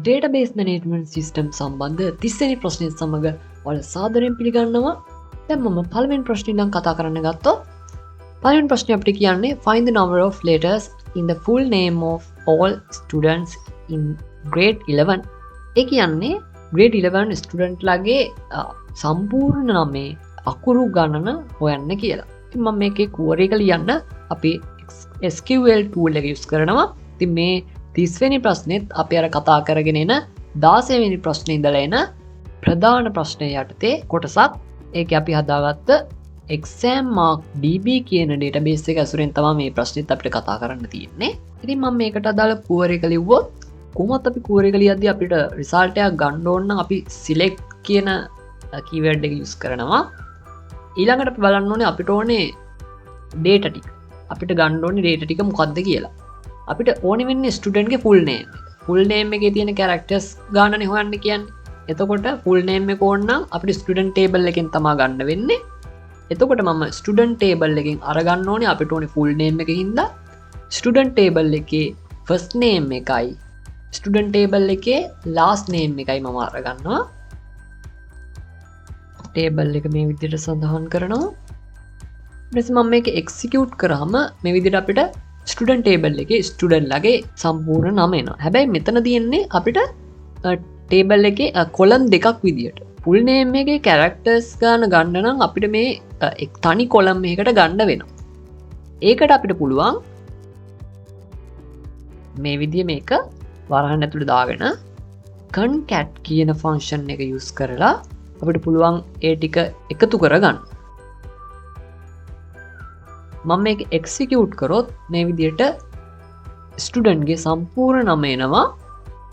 Database management system සම්බන්ධ 30 වෙනි ප්‍රශ්නය සමග ඔයාලා සාදරයෙන් පිළිගන්නවා. දැන් මම පළවෙනි ප්‍රශ්නේ ඉඳන් කතා කරන්න ගත්තොත් පළවෙනි ප්‍රශ්නේ අපිට කියන්නේ find the number of letters in the full name of all students in grade 11. ඒ කියන්නේ grade 11 ස්ටුඩන්ට් ලාගේ සම්පූර්ණ නමේ අකුරු ගණන හොයන්න කියලා. ඉතින් මම මේකේ query එක ලියන්න අපි SQL tool එක use කරනවා. ඉතින් මේ 30 වෙනි ප්‍රශ්නෙත් අපි අර කතා කරගෙන එන 16 වෙනි ප්‍රශ්නේ ඉඳලා එන ප්‍රධාන ප්‍රශ්නය යටතේ කොටසක්. ඒකේ අපි හදාගත්ත exam mark db කියන database එක ඇසුරෙන් තමයි මේ ප්‍රශ්නෙත් අපිට කතා කරන්න තියෙන්නේ. ඉතින් මම මේකට අදාළ query එක ලිව්වොත් කොහොමත් අපි query එක ලියද්දී අපිට result එකක් ගන්න ඕන නම් අපි select කියන keyword එක use කරනවා. ඊළඟට අපි බලන්න ඕනේ අපිට ඕනේ data ටික. අපිට ගන්න ඕනේ data ටික මොකක්ද කියලා. අපිට ඕනේ වෙන්නේ ස්ටුඩන්ට් ගේ full name. full name එකේ තියෙන characters ගානනේ හොයන්න කියන්නේ. එතකොට full name එක ඕන නම් අපිට student table එකෙන් තමයි ගන්න වෙන්නේ. එතකොට මම student table එකෙන් අරගන්න ඕනේ අපිට ඕනේ full name එකකින් හින්දා student table එකේ first name එකයි student table එකේ last name එකයි මම අරගන්නවා. table එක මේ විදිහට සඳහන් කරනවා. ඊට පස්සේ මම මේක execute කරාම මේ විදිහට අපිට ස්ටුඩන්ට් ටේබල් එකේ ස්ටුඩන්ට් ලගේ සම්පූර්ණ නම එනවා. හැබැයි මෙතන තියෙන්නේ අපිට ටේබල් එකේ කොලම් දෙකක් විදියට. ෆුල් නේම් එකේ කැරක්ටර්ස් ගන්න නම් අපිට මේ තනි කොලම් එකකට ගන්න වෙනවා. ඒකට අපිට පුළුවන් මේ විදිය මේක වරහන් ඇතුළේ දාගෙන concat කියන ෆන්ක්ෂන් එක යූස් කරලා අපිට පුළුවන් ඒ ටික එකතු කරගන්න. මම මේක එක්සිකියුට් කරොත් මේ විදියට ස්ටුඩන්ට්ගේ සම්පූර්ණ නම එනවා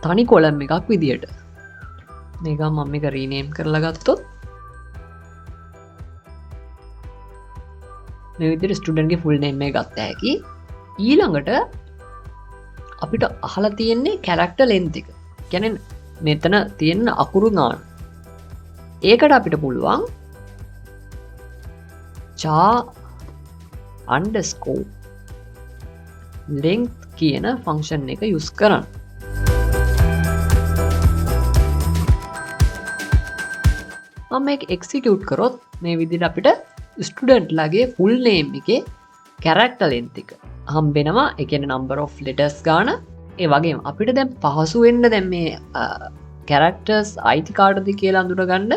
තනි කොලම් එකක් විදියට. මේක මම මේක රීනේම් කරලා ගත්තොත් මේ විදියට ස්ටුඩන්ට්ගේ ෆුල් නේම් එක ගත්ත හැකි. ඊළඟට අපිට අහලා තියෙන්නේ කැරක්ටර් ලෙන්ත් එක. කියන්නේ මෙතන තියෙන අකුරු ගාන. ඒකට අපිට පුළුවන් char underscore length කියන ෆන්ක්ෂන් එක යූස් කරන්න. මම මේක එක්සිකියුට් කරොත් මේ විදිහට අපිට ස්ටුඩන්ට් ලගේ ෆුල් නේම් එකේ කැරක්ටර් ලෙන්ත් එක හම්බෙනවා. ඒ කියන්නේ number of letters ගාන. ඒ වගේම අපිට දැන් පහසු වෙන්න දැන් මේ characters අයිති කාටද කියලා අඳුරගන්න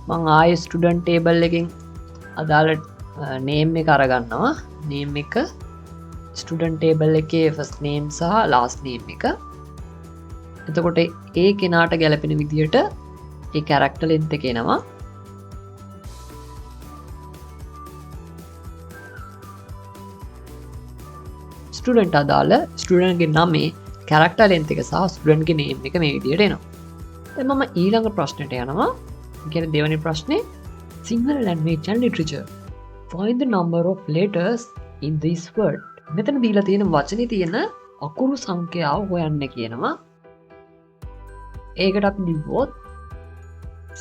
මම ආයේ ස්ටුඩන්ට් ටේබල් එකෙන් අදාළ නේම් එක අරගන්නවා. නේම් එක ස්ටුඩන්ට් ටේබල් එකේ ෆස්ට් නේම් සහ ලාස්ට් නේම් එක. එතකොට ඒ කෙනාට ගැලපෙන විදියට ඒ කැරක්ටර් ලෙන්ත් එක එනවා. ස්ටුඩන්ට් අදාළ ස්ටුඩන්ට්ගේ නමේ කැරක්ටර් ලෙන්ත් එක සහ ස්ටුඩන්ට්ගේ නේම් එක මේ විදියට එනවා. දැන් මම ඊළඟ ප්‍රශ්නෙට යනවා. ඒ කියන්නේ දෙවෙනි ප්‍රශ්නේ Sinhala language and literature. Find the number of letters in this word. මෙතන දීලා තියෙන වචනේ තියෙන අකුරු සංඛ්‍යාව හොයන්න කියනවා. ඒකට අපි ලිව්වොත්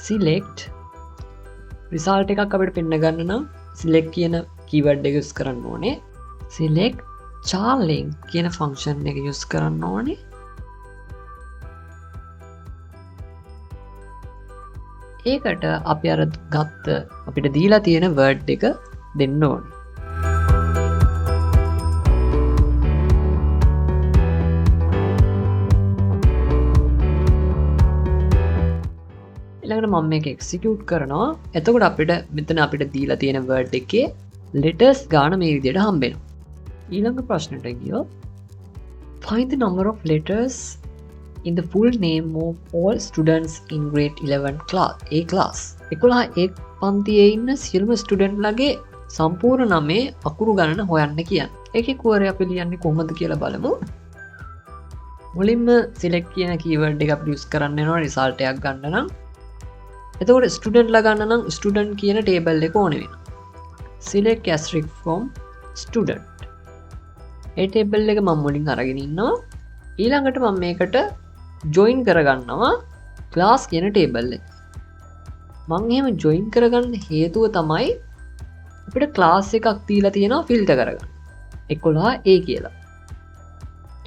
select result එකක් අපිට පෙන්න ගන්න නම් select කියන keyword එක use කරන්න ඕනේ. select char length කියන function එක use කරන්න ඕනේ. ඒකට අපි අර ගත්ත අපිට දීලා තියෙන word එක දෙන්න ඕනේ. ඊළඟට මම මේක එක්සිකියුට් කරනවා. එතකොට අපිට මෙතන අපිට දීලා තියෙන word එකේ letters ගාන මේ විදිහට හම්බෙනවා. ඊළඟ ප්‍රශ්නෙට ගියොත් find the number of letters in the full name of all students in grade 11 class. A class. 11 පන්තියේ ඉන්න සියලුම ස්ටුඩන්ට් ලගේ සම්පූර්ණ නමේ අකුරු ගණන හොයන්න කියන්නේ. ඒකේ query අපි ලියන්නේ කොහොමද කියලා බලමු. මුලින්ම select කියන keyword එක අපි use කරන්න වෙනවා result එකක් ගන්න නම්. එතකොට ස්ටුඩන්ට් ලා ගන්න නම් ස්ටුඩන්ට් කියන table එක ඕනේ වෙනවා. select asterisk from student. A table එක මම මුලින් අරගෙන ඉන්නවා. ඊළඟට මම මේකට join කරගන්නවා class කියන table එක. මම එහෙම join කරගන්න හේතුව තමයි අපිට class එකක් දීලා තියෙනවා filter කරගන්න. 11 A කියලා.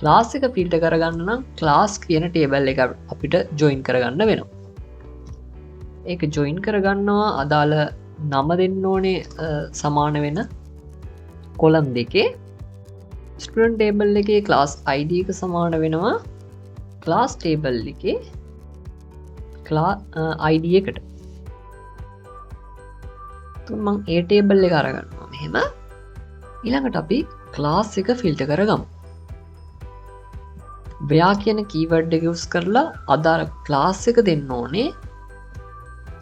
ක්ලාස් එක ෆිල්ටර් කරගන්න නම් ක්ලාස් කියන ටේබල් එක අපිට ජොයින් කරගන්න වෙනවා. ඒක ජොයින් කරගන්නවා අදාළ නම දෙන්න ඕනේ සමාන වෙන කොලම් දෙකේ. ස්ටුඩන්ට් ටේබල් එකේ ක්ලාස් ID එක සමාන වෙනවා ක්ලාස් ටේබල් එකේ ID එකට. මං ඒ ටේබල් එක අරගන්නවා මෙහෙම. ඊළඟට අපි ක්ලාස් එක ෆිල්ටර් කරගමු. වයා කියන කීවර්ඩ් එක යූස් කරලා අදාළ ක්ලාස් එක දෙන්න ඕනේ.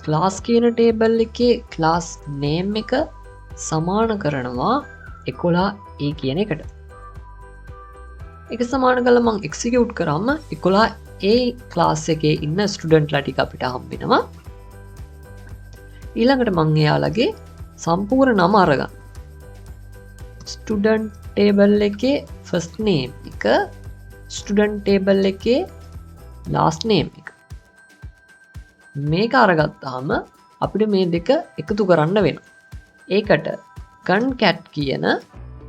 ක්ලාස් කියන ටේබල් එකේ ක්ලාස් නේම් එක සමාන කරනවා 11A කියන එකට. එක සමාන කළා මං එක්සිකියුට් කරාම 11A ක්ලාස් එකේ ඉන්න ස්ටුඩන්ට්ලා ටික අපිට හම්බෙනවා. ඊළඟට මං එයාලගේ සම්පූර්ණ නම අරගන්න. ස්ටුඩන්ට් ටේබල් එකේ ෆස්ට් නේම් එක, ස්ටුඩන්ට් ටේබල් එකේ ලාස්ට් නේම් එක. මේක අරගත්තාම අපිට මේ දෙක එකතු කරන්න වෙනවා. ඒකට concat කියන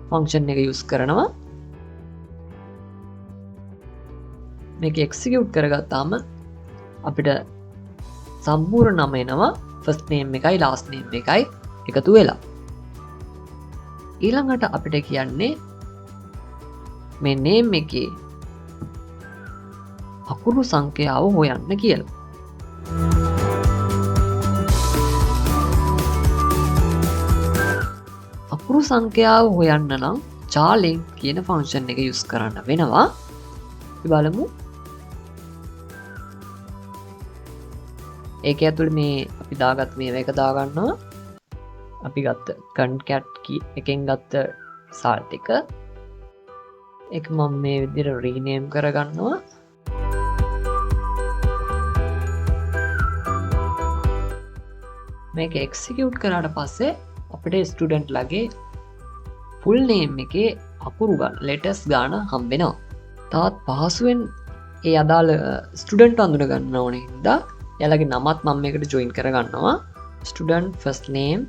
ෆන්ක්ෂන් එක යූස් කරනවා. මේක එක්සිකියුට් කරගත්තාම අපිට සම්පූර්ණ නම එනවා. ෆස්ට් නේම් එකයි ලාස්ට් නේම් එකයි එකතු වෙලා. ඊළඟට අපිට කියන්නේ මේ නේම් එකේ අකුරු සංඛ්‍යාව හොයන්න කියලා. අකුරු සංඛ්‍යාව හොයන්න නම් charling කියන ෆන්ක්ෂන් එක යූස් කරන්න වෙනවා. අපි බලමු. ඒක ඇතුළේ මේ අපි දාගත් මේවා එක දාගන්නවා. අපි ගත්ත concat එකෙන් ගත්ත result එක. ඒක මම මේ විදිහට rename කරගන්නවා. මේක එක්සිකියුට් කරාට පස්සේ අපිට ස්ටුඩන්ට් ලගේ ෆුල් නේම් එකේ අකුරු ගන්න ලෙටර්ස් ගාන හම්බෙනවා. තාත් පහසුවෙන් ඒ අදාළ ස්ටුඩන්ට් අඳුන ගන්න ඕනේ හින්දා එයාලගේ නමත් මම මේකට ජොයින් කරගන්නවා. Student first name,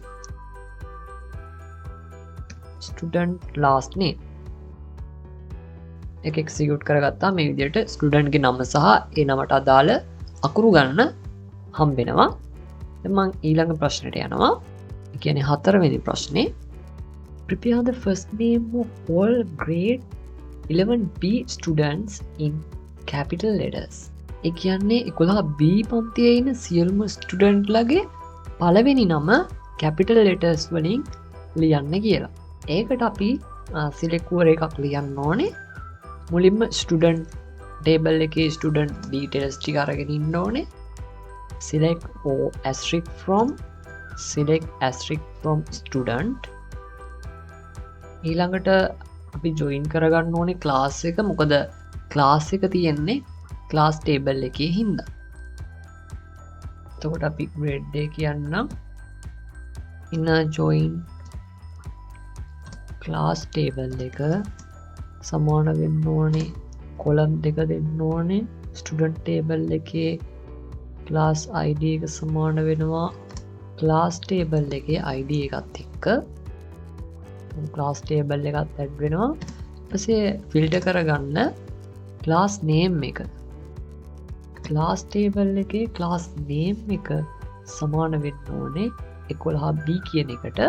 student last name. ඒක එක්සිකියුට් කරගත්තා මේ විදිහට ස්ටුඩන්ට්ගේ නම සහ ඒ නමට අදාළ අකුරු ගන්න හම්බෙනවා. මං ඊළඟ ප්‍රශ්නයට යනවා. ඒ කියන්නේ 4 වෙනි ප්‍රශ්නේ. Prepare the first name of all grade 11B students in capital letters. ඒ කියන්නේ 11B පන්තියේ ඉන්න සියලුම ස්ටුඩන්ට්ලාගේ පළවෙනි නම capital letters වලින් ලියන්න කියලා. ඒකට අපි සිලෙක්ට් එකක් ලියන්න ඕනේ. මුලින්ම ස්ටුඩන්ට් ටේබල් එකේ ස්ටුඩන්ට් ඩීටේල්ස් ටික අරගෙන ඉන්න ඕනේ. select from student. ඊළඟට අපි ජොයින් කරගන්න ඕනේ ක්ලාස් එක. මොකද ක්ලාස් එක තියෙන්නේ ක්ලාස් ටේබල් එකේ හින්දා. එතකොට අපි grade එක කියන්නම්. ඉන්න join ක්ලාස් ටේබල් එක සමාන වෙන්න ඕනේ කොලම් දෙක දෙන්න ඕනේ. ස්ටුඩන්ට් ටේබල් එකේ ක්ලාස් ID එක සමාන වෙනවා ක්ලාස් ටේබල් එකේ ID එකත් එක්ක. ක්ලාස් ටේබල් එකත් ඇඩ් වෙනවා. ඊපස්සේ ෆිල්ටර් කරගන්න ක්ලාස් නේම් එක. ක්ලාස් ටේබල් එකේ ක්ලාස් නේම් එක සමාන වෙන්න ඕනේ 11B කියන එකට.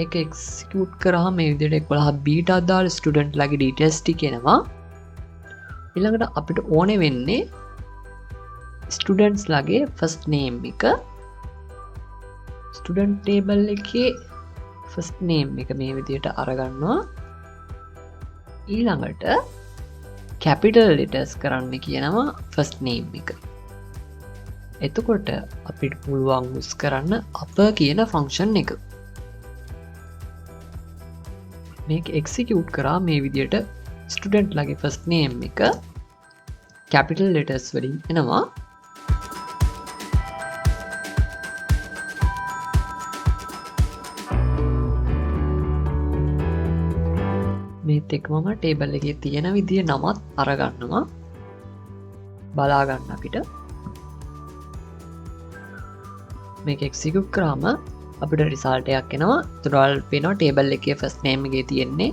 ඒක එක්සිකියුට් කරාම මේ විදිහට 11Bට අදාළ ස්ටුඩන්ට් ලගේ ඩීටේල්ස් ටික එනවා. ඊළඟට අපිට ඕනේ වෙන්නේ ස්ටුඩන්ට්ස් ලගේ ෆස්ට් නේම් එක. ස්ටුඩන්ට් ටේබල් එකේ ෆස්ට් නේම් එක මේ විදිහට අරගන්නවා. ඊළඟට කැපිටල් ලෙටර්ස් කරන්න කියනවා ෆස්ට් නේම් එක. එතකොට අපිට පුළුවන් යූස් කරන්න අප කියන ෆන්ක්ෂන් එක. මේක එක්සිකියුට් කරා මේ විදිහට ස්ටුඩන්ට් ලගේ ෆස්ට් නේම් එක කැපිටල් ලෙටර්ස් වලින් එනවා. මේත් එක්කම ටේබල් එකේ තියෙන විදිය නමත් අරගන්නවා. බලාගන්න අපිට මේක එක්සිකියුට් කරාම අපිට රිසල්ට් එකක් එනවා. ඒතරවල් පේනවා ටේබල් එකේ ෆස්ට් නේම් එකේ තියෙන්නේ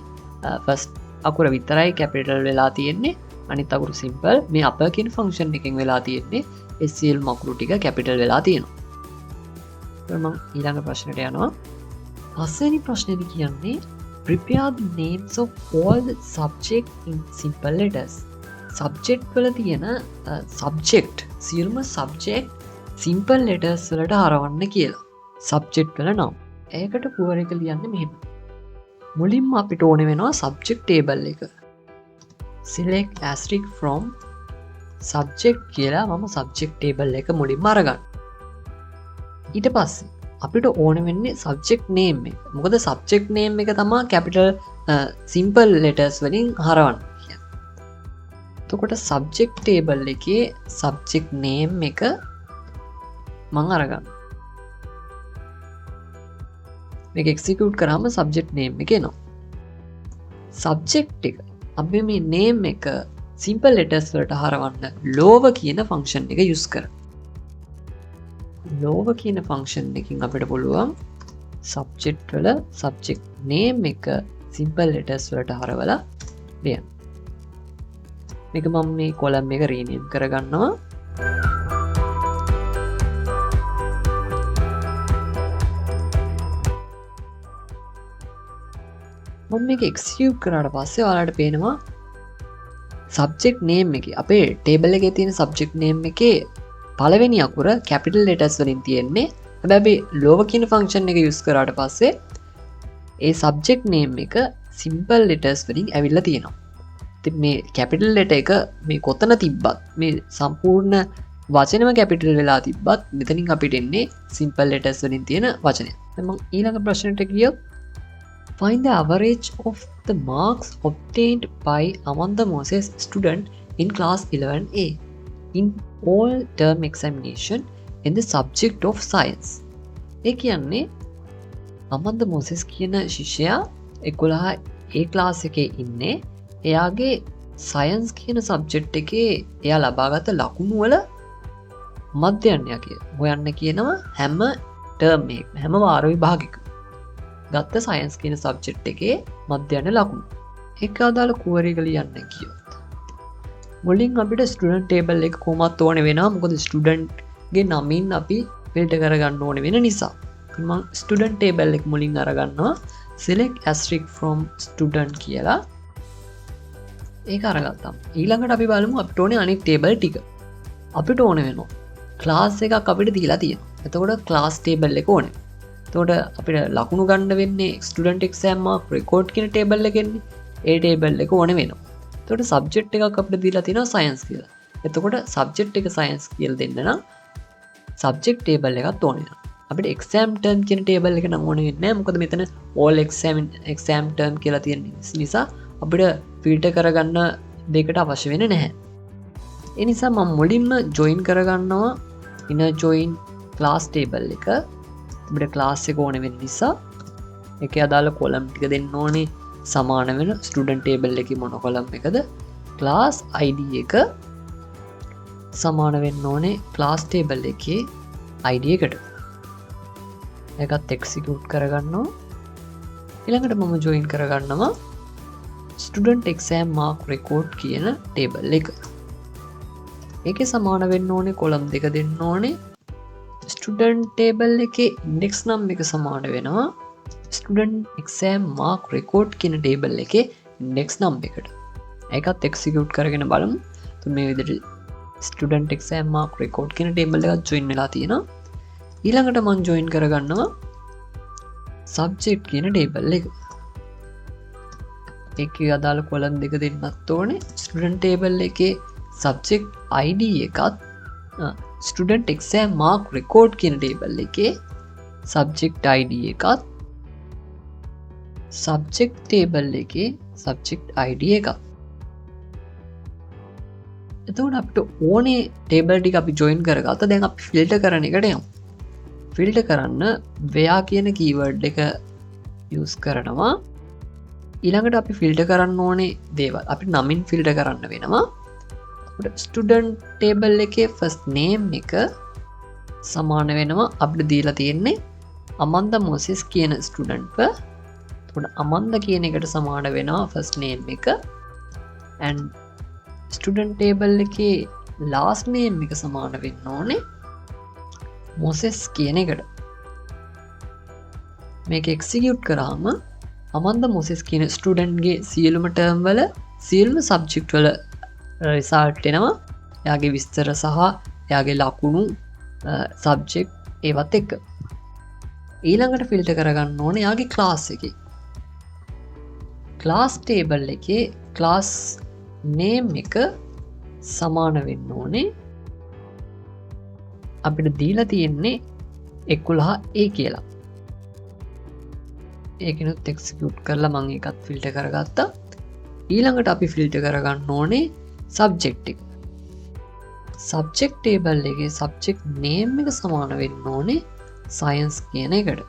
ෆස්ට් අකුර විතරයි කැපිටල් වෙලා තියෙන්නේ අනිත් අකුරු සිම්පල් මේ අප කියන ෆංක්ෂන් එකෙන් වෙලා තියෙන්නේ ඒ සියලුම අකුරු ටික කැපිටල් වෙලා තියෙනවා මම ඊළඟ ප්‍රශ්නයට යනවා පස්වෙනි ප්‍රශ්නේදී කියන්නේ prepare the names of all the subject in simple letters subject වල තියෙන subject සියලුම subject simple letters වලට හරවන්න කියලා subject වල නම් ඒකට පුවර එක ලියන්න මෙහෙම මුලින්ම අපිට ඕන වෙනවා subject table එක select asterisk from subject කියලා මම subject table එක මුලින්ම අරගන්න ඊට පස්සේ අපිට ඕන වෙන්නේ subject name එක මොකද subject name එක තමා capital simple letters වලින් හරවන්න එතකොට subject table එකේ subject name එක මම අරගන්න මේක execute කරාම subject name එක එනවා subject එක අපි මේ name එක simple letters වලට හරවන්න lower කියන function එක use කරමු lower කියන function එකකින් අපිට පුළුවන් subject වල subject name එක simple letters වලට හරවලා ලියන්න මේක මම මේ column එක rename කරගන්නවා මම මේක execute කරාට පස්සේ ඔයාලට පේනවා subject name එකේ අපේ table එකේ තියෙන subject name එකේ පළවෙනි අකුර capital letters වලින් තියෙන්නේ හැබැයි lower කියන function එක use කරාට පස්සේ ඒ subject name එක simple letters වලින් ඇවිල්ලා තියෙනවා. ඉතින් මේ capital letter එක මේ කොතන තිබ්බත් මේ සම්පූර්ණ වචනම capital වෙලා තිබ්බත් මෙතනින් අපිට එන්නේ simple letters වලින් තියෙන වචනය. දැන් මම ඊළඟ ප්‍රශ්නෙට ගියොත් find the average of the marks obtained by Amanda Moses student in class 11A in all term examination in the subject of science. ඒ කියන්නේ අමන්ද මොසෙස් කියන ශිෂ්‍යයා 11 ක්ලාස් එකේ ඉන්නේ එයාගේ සයන්ස් කියන සබ්ජෙක්ට් එකේ එයා ලබාගත් ලකුණු වල මධ්‍යයන්ය හොයන්න කියනවා හැම ටර්ම් එකම හැම වාර විභාගයකම ගත්ත සයන්ස් කියන සබ්ජෙක්ට් එකේ මධ්‍යයන ලකුණු ඒක අදාළ කුවරයක ලියන්න කියොත් මුලින් අපිට ස්ටුඩන්ට් ටේබල් එක කොහොමත් ඕනේ වෙනවා මොකද ස්ටුඩන්ට් ගේ නමින් අපි ෆිල්ටර් කරගන්න ඕනේ වෙන නිසා මම ස්ටුඩන්ට් ටේබල් එක මුලින් අරගන්නවා select asterisk from student කියලා ඒක අරගත්තා ඊළඟට අපි බලමු අපිට ඕනේ අනෙක් ටේබල් ටික අපිට ඕනේ වෙනවා ක්ලාස් එකක් අපිට දීලා තියෙනවා එතකොට ක්ලාස් ටේබල් එක ඕනේ එතකොට අපිට ලකුණු ගන්න වෙන්නේ ස්ටුඩන්ට් එක්සෑම් මාක් රෙකෝඩ් කියන ටේබල් එකෙන්නේ ඒ ටේබල් එක ඕනේ වෙනවා එතකොට සබ්ජෙක්ට් එකක් අපිට දීලා තියෙනවා සයන්ස් කියලා. එතකොට සබ්ජෙක්ට් එක සයන්ස් කියලා දෙන්න නම් සබ්ජෙක්ට් ටේබල් එකක් ඕනේ වෙනවා. අපිට එක්සෑම් ටර්ම් කියන ටේබල් එක නම් ඕනේ වෙන්නේ නැහැ. මොකද මෙතන all exam term කියලා තියෙන නිසා අපිට ෆිල්ටර් කරගන්න දෙකට අවශ්‍ය වෙන්නේ නැහැ. ඒ නිසා මම මුලින්ම join කරගන්නවා inner join class table එක. අපිට class එක ඕනේ වෙන නිසා ඒකේ අදාළ column ටික දෙන්න ඕනේ. සමාන වෙන ස්ටුඩන්ට් ටේබල් එකේ මොන කොලම් එකද ක්ලාස් ID එක සමාන වෙන්න ඕනේ ක්ලාස් ටේබල් එකේ ID එකට ඒකත් එක්සිකියුට් කරගන්නවා ඊළඟට මම ජොයින් කරගන්නවා ස්ටුඩන්ට් එක්සෑම් මාක් රෙකෝඩ් කියන ටේබල් එක ඒකේ සමාන වෙන්න ඕනේ කොලම් දෙක දෙන්න ඕනේ ස්ටුඩන්ට් ටේබල් එකේ ඉන්ඩෙක්ස් නම් එක සමාන වෙනවා ස්ටුඩන්ට් එක්සෑම් මාක් රෙකෝඩ් කියන ටේබල් එකේ ඉන්ඩෙක්ස් නම් එකට ඒකත් එක්සිකියුට් කරගෙන බලමු මේ විදිහට ස්ටුඩන්ට් එක්සෑම් මාක් රෙකෝඩ් කියන ටේබල් එකත් ජොයින් වෙලා තියෙනවා ඊළඟට මම ජොයින් කරගන්නවා සබ්ජෙක්ට් කියන ටේබල් එක ඒකේ අදාළ කොලම් දෙක දෙන්නත් ඕනේ ස්ටුඩන්ට් ටේබල් එකේ සබ්ජෙක්ට් ID එකත් ස්ටුඩන්ට් එක්සෑම් මාක් රෙකෝඩ් කියන ටේබල් එකේ සබ්ජෙක්ට් ID එකත් සබ්ජෙක්ට් ටේබල් එකේ සබ්ජෙක්ට් ID එකක් එතකොට අපිට ඕනේ ටේබල් ටික අපි ජොයින් කරගත්තා දැන් අපි ෆිල්ටර් කරන එකට යමු ෆිල්ටර් කරන්න where කියන කීවර්ඩ් එක යූස් කරනවා ඊළඟට අපි ෆිල්ටර් කරන්න ඕනේ දේවල් අපි නමින් ෆිල්ටර් කරන්න වෙනවා අපිට ස්ටුඩන්ට් ටේබල් එකේ ෆස්ට් නේම් එක සමාන වෙනවා අපිට දීලා තියෙන්නේ අමන්දා මොසෙස් කියන ස්ටුඩන්ට්ව එතකොට අමන්ද කියන එකට සමාන වෙනවා ෆස්ට් නේම් එක and ස්ටුඩන්ට් ටේබල් එකේ ලාස්ට් නේම් එක සමාන වෙන්න ඕනේ මොසෙස් කියන එකට. මේක එක්සිකියුට් කරාම අමන්ද මොසෙස් කියන ස්ටුඩන්ට්ගේ සියලුම ටර්ම් වල සියලුම සබ්ජෙක්ට් වල රිසල්ට් එනවා. එයාගේ විස්තර සහ එයාගේ ලකුණු සබ්ජෙක්ට් ඒවත් එක්ක. ඊළඟට ෆිල්ටර් කරගන්න ඕනේ එයාගේ ක්ලාස් එකේ. ක්ලාස් ටේබල් එකේ ක්ලාස් නේම් එක සමාන වෙන්න ඕනේ අපිට දීලා තියෙන්නේ 11A කියලා. ඒකනොත් එක්සිකියුට් කරලා මම ඒකත් ෆිල්ටර් කරගත්තා. ඊළඟට අපි ෆිල්ටර් කරගන්න ඕනේ සබ්ජෙක්ට් එක. සබ්ජෙක්ට් ටේබල් එකේ සබ්ජෙක්ට් නේම් එක සමාන වෙන්න ඕනේ සයන්ස් කියන එකට.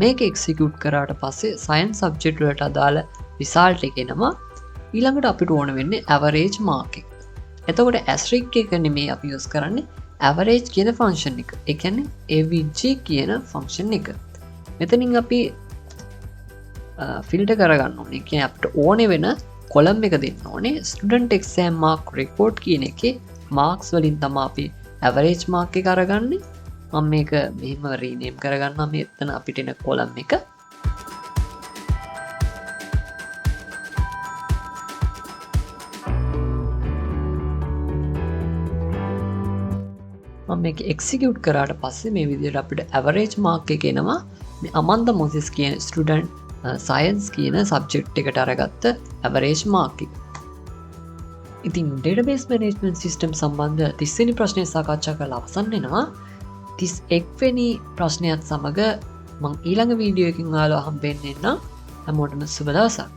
මේක එක්සිකියුට් කරාට පස්සේ සයන්ස් සබ්ජෙක්ට් වලට අදාළ රිසල්ට් එක එනවා. ඊළඟට අපිට ඕන වෙන්නේ ඇවරේජ් මාක් එක. එතකොට ඇස්ටරික් එක නෙමෙයි අපි යූස් කරන්නේ ඇවරේජ් කියන ෆන්ක්ෂන් එක. ඒ කියන්නේ avg කියන ෆන්ක්ෂන් එක. මෙතනින් අපි ෆිල්ටර් කරගන්න ඕනේ. ඒ කියන්නේ අපිට ඕනේ වෙන කොලම් එක දෙන්න ඕනේ ස්ටුඩන්ට් එක්සෑම් මාක් රෙකෝඩ් කියන එකේ මාක්ස් වලින් තමයි අපි ඇවරේජ් මාක් එක අරගන්නේ. මම මේක මෙහෙම රීනේම් කරගන්නවා මෙතන අපිට එන කොලම් එක. මම මේක එක්සිකියුට් කරාට පස්සේ මේ විදිහට අපිට ඇවරේජ් මාක් එක එනවා. මේ අමන්ද මොසෙස් කියන ස්ටුඩන්ට් සයන්ස් කියන සබ්ජෙක්ට් එකට අරගත්ත ඇවරේජ් මාක් එක. ඉතින් ඩේටාබේස් මැනේජ්මන්ට් සිස්ටම් සම්බන්ධ 30 වෙනි ප්‍රශ්නය සාකච්ඡා කරලා අවසන් වෙනවා. 31 වෙනි ප්‍රශ්නයත් සමග මම ඊළඟ වීඩියෝ එකකින් ඔයාලව හම්බෙන්න එන්නම්. හැමෝටම සුබ දවසක්.